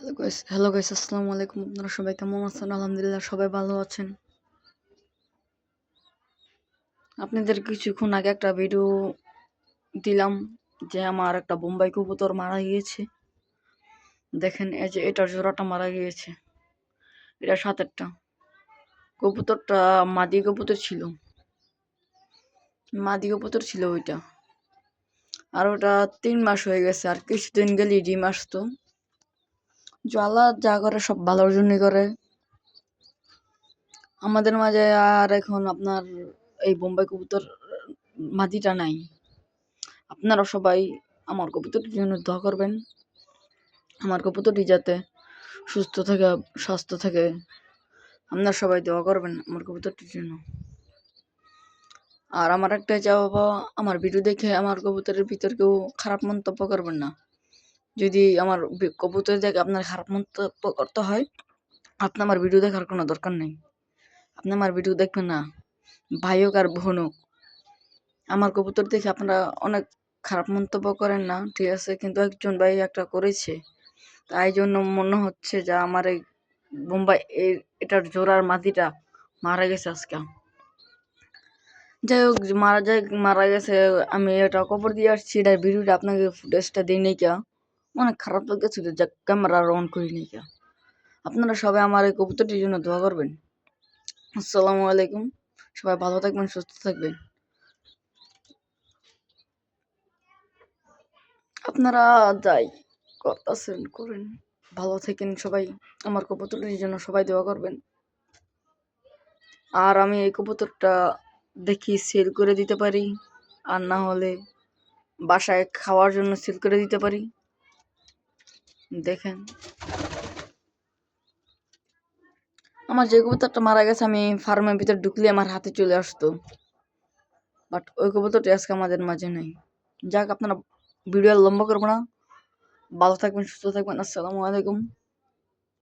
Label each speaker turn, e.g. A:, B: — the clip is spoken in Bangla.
A: হ্যালো গাইস, আসসালামু আলাইকুম। আপনারা সবাই কেমন আছেন? আলহামদুলিল্লাহ সবাই ভালো আছেন। আপনাদের কিছুক্ষণ আগে একটা ভিডিও দিলাম যে আমার একটা বোম্বাই কবুতর মারা গিয়েছে। দেখেন, এই যে এটার জোড়াটা মারা গিয়েছে, এটা সাতেরটা। কবুতরটা মাদি কবুতর ছিল ওইটা। আর ওটা 3 মাস হয়ে গেছে, আর কিছুদিন গেলেই ডিম আসতো। আল্লাহ যা করে সব ভালোর জন্যই করে। আমাদের মাঝে আর এখন আপনার এই বোম্বাই কবুতর মাদিটা নাই। আপনারা সবাই আমার কবুতরটির জন্য দোয়া করবেন। আমার কবুতরটি যাতে সুস্থ থাকে, স্বাস্থ্য থাকে। আপনারা সবাই দোয়া করবেন আমার কবুতরটির জন্য। আর আমার একটাই চাওয়া, আমার ভিডিও দেখে আমার কবুতরের ভিতর কেউ খারাপ মন্তব্য করবেন না। যদি আমার কবুতর দেখে আপনার খারাপ মন্তব্য করতে হয়, আপনি আমার ভিডিও দেখার কোনো দরকার নেই। আপনি আমার ভিডিও দেখবেন না, ভাই হোক আর বোন হোক। আমার কবুতর দেখে আপনারা অনেক খারাপ মন্তব্য করেন না, ঠিক আছে, কিন্তু একজন ভাই একটা করেছে, তাই জন্য মনে হচ্ছে যে আমার এই বোম্বাই এটার জোড়ার মাদিটা মারা গেছে আজকে। যাই হোক, মারা গেছে, আমি এটা কবর দিয়ে আসছি। এটার ভিডিওটা আপনাকে ফুটেজটা দিই নাই কে, অনেক খারাপ লাগতেছিল, যা ক্যামেরা অন করি নাই কে। আপনারা সবাই আমার এই কবুতরটির জন্য দোয়া করবেন। আসসালামু আলাইকুম, সবাই ভালো থাকবেন, সুস্থ থাকবেন। আপনারা যাই করতেছেন করেন, ভালো থাকেন সবাই। আমার কবুতরটির জন্য সবাই দোয়া করবেন। আর আমি এই কবুতরটা দেখি সেল করে দিতে পারি, আর না হলে বাসায় খাওয়ার জন্য সেল করে দিতে পারি। দেখেন, আমার যে কবুতরটা মারা গেছে, আমি ফার্মের ভিতর ঢুকলে আমার হাতে চলে আসতো, বাট ওই কবুতরটি আজকে আমাদের মাঝে নেই। যাক, আপনারা ভিডিও লম্বা করবো না, ভালো থাকবেন, সুস্থ থাকবেন। আসসালামু আলাইকুম।